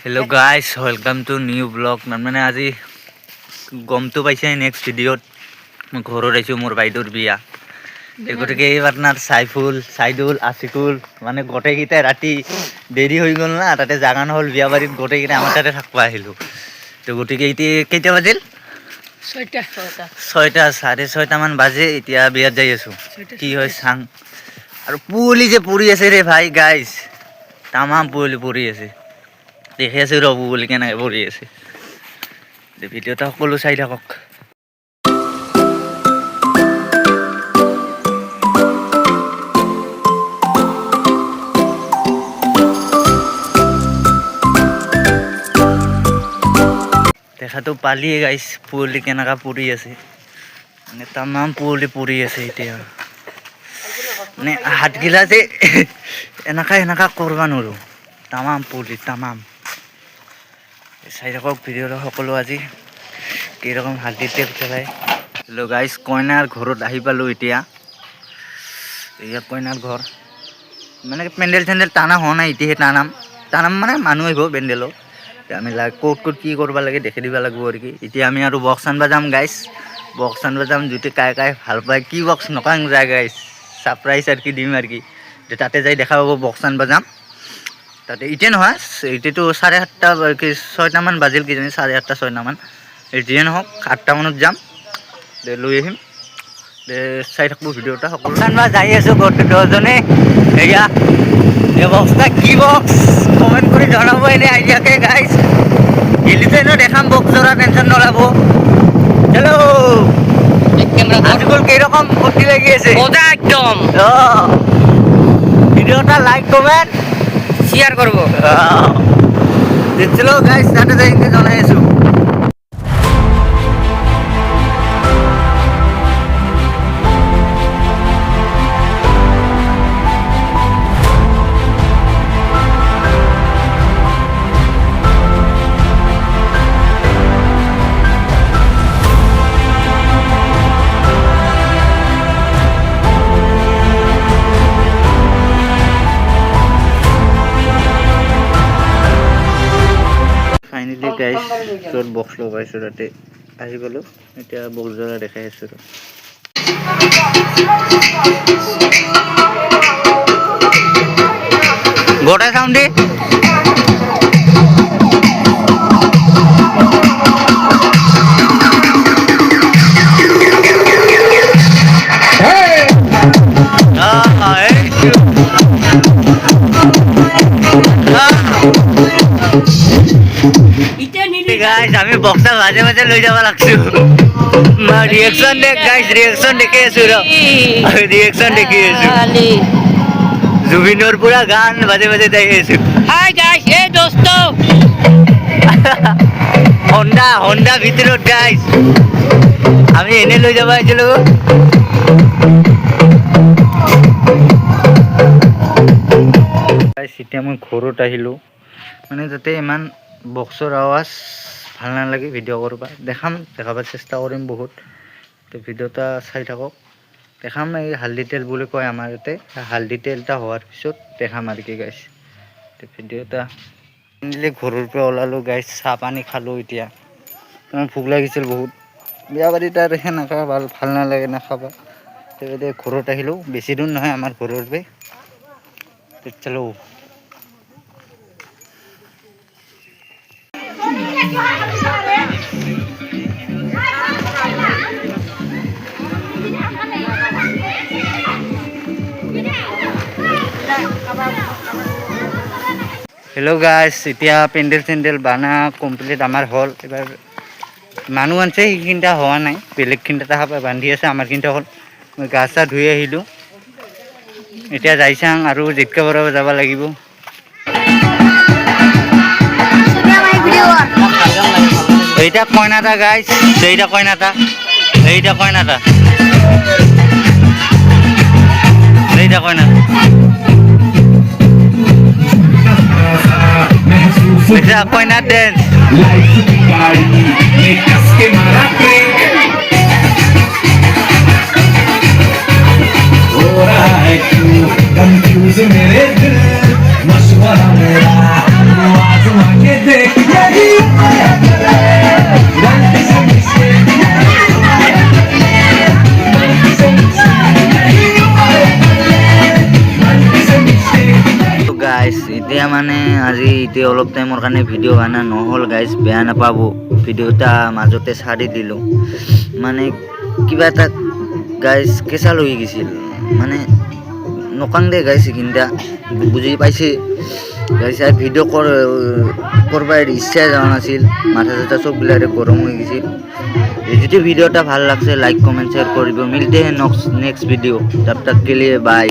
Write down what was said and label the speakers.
Speaker 1: Hello' guys welcome to new blog. মানে আজি গমটো পাইছে নেক্সট ভিডিঅ'ত মই ঘৰত আহিছোঁ, মোৰ বাইদেউৰ বিয়া। গতিকে এই আপোনাৰ চাইদুল আছিকুল মানে গোটেইকেইটাই ৰাতি দেৰি হৈ গ'ল না, তাতে জাগা নহ'ল বিয়া বাৰীত, গোটেইকেইটা আমাৰ তাতে থাকিব আহিলোঁ। তো গতিকে এতিয়া কেইটা বাজিল? 6টা 6:30মান বাজে। এতিয়া বিয়াত যাই আছোঁ, কি হয় চাং। আৰু পুলি যে পৰি আছে ৰে ভাই গাইজ, তামাম পুলি পৰি আছে। দেখি আছোঁ ৰ'ব বুলি কেনেকৈ পৰি আছে। ভিডিঅ'টা সকলো চাই থাকক। দেখাতো পালিয়ে গাইছ পুলি কেনেকুৱা পৰি আছে, মানে তামাম পুলি পৰি আছে। এতিয়া মানে হাতগিলা যে এনেকা কৰিব নোৱাৰোঁ, তামাম পুলি তামাম। চাই থাকক ভিডিঅ'টো সকলো। আজি কিৰকম হাতী তেল খেলাই। হেল্ল' গাইজ, কইনাৰ ঘৰত আহি পালোঁ এতিয়া। এয়া কইনাৰ ঘৰ, মানে পেণ্ডেল চেণ্ডেল টানা হোৱা নাই, এতিয়াহে টানাম মানে মানুহ আহিব পেণ্ডেলত। আমি ক'ত কি কৰিব লাগে দেখি দিব লাগিব আৰু কি। এতিয়া আমি আৰু বক্স আনবা যাম গাইজ, বক্স আনবা যাম। যদি কাই ভাল পায় কি বক্স নকাং যায় গাইজ, ছাৰপ্ৰাইজ আৰু কি দিম আৰু কি। তাতে যাই দেখা পাব বক্স আনবা যাম তাতে। এতিয়া নহয়, এতিয়াতো 7:30 কি 6টামান বাজিল কিজানি, 8:30 6টামান। যিয়ে নহওক 8টা মানত যাম, লৈ আহিম। চাই থাকোঁ ভিডিঅ'টা সকলো। যাই আছোঁ গোটেই 10জনে। এয়া এই বক্সটা কি বক্স কমেণ্ট কৰি জনাব এনে আইডিয়াকে গাইজ। গেলিতো এনেও দেখাম বক্স জৰা, টেনশ্যন নল'ব। হেল্ল' আজিকাল কিরকম ফূর্তি লাগি আছে মজা একদম। ভিডিওটা লাইক কমেন্ট শেয়ার করবো। দেখছিল গাইস, তাতে যাই জানাই আছো। ফাইনেলি গাইজ য'ত বক্স লগাইছোঁ তাতে আহি গ'লোঁ। এতিয়া বক্স জৰা দেখাই আছোঁ। গোটাই চাউণ্ড দি আমি বক্সা মাজে মাজে লৈ যাব লাগছো। ৰিয়েকশ্যন দেখ গাইজ, ৰিয়েকশ্যন দেখি আছো ৰিয়েকশ্যন দেখি আছো। জুবিনৰ পুৰা গান মাজে মাজে দেখি আছো। হাই গাইজ, এই দোস্ত হণ্ডা ভিতৰত গাইজ আমি এনে লৈ যাব আহিছিলো। এতিয়া মই ঘৰত আহিলোঁ, মানে যাতে ইমান বক্সৰ আৱাজ ভাল নালাগে ভিডিঅ' কৰিব। দেখাব চেষ্টা কৰিম বহুত। তো ভিডিঅ'টা চাই থাকক। দেখাম এই হালধি তেল বুলি কয় আমাৰ ইয়াতে, হালধি তেলটা হোৱাৰ পিছত দেখাম আৰু কি গাইছ। তো ভিডিঅ'টা ফাইনেলি ঘৰৰ পৰা ওলালোঁ গাইছ, চাহ পানী খালোঁ। এতিয়া মোৰ ভোক লাগিছিল বহুত, বিয়া বাৰী তাত সেনেকা ভাল নালাগে নাখাবা। তো এতিয়া ঘৰত আহিলোঁ, বেছি দূৰ নহয় আমাৰ ঘৰৰ পৰা। চলো। হেল্ল' গাইজ, এতিয়া পেণ্ডেল চেণ্ডেল বানা কমপ্লিট আমাৰ হ'ল। এবাৰ মানুহ আনছে, সেইখিনিটা হোৱা নাই, বেলেগখিনিটা বান্ধি আছে, আমাৰখিনিটা হ'ল। মই গা চা ধুই আহিলোঁ, এতিয়া যাই চাং আৰু জিতকা বৰাব যাব লাগিব। এইটা কইনাটা গাইজ, এইটা কইনাটা, এইটা কইনাটা, এইটা কইনাটা, এটা কইনা ড্যান্স। मेरे दिल मशवरा मेरा आज मांगे दे এতিয়া মানে আজি এতিয়া অলপ টাইমৰ কাৰণে ভিডিঅ' বনা নহ'ল গাইজ, বেয়া নাপাব। ভিডিঅ'টা মাজতে ছাড়ি দিলোঁ, মানে কিবা এটা গাইজ কেঁচা লৈ গৈছিল, মানে নকাং দে গাইজ এইখিনিটা বুজি পাইছে গাইজ। আৰু ভিডিঅ' কৰিব ইচ্ছা যোৱা নাছিল, মাথা চাথা চববিলাকে গৰম হৈ গৈছিল। যদি ভিডিঅ'টা ভাল লাগছে লাইক কমেন্ট শেয়ার করবে। मिलते हैं नेक्स्ट वीडियो, तब तक के लिए बाय।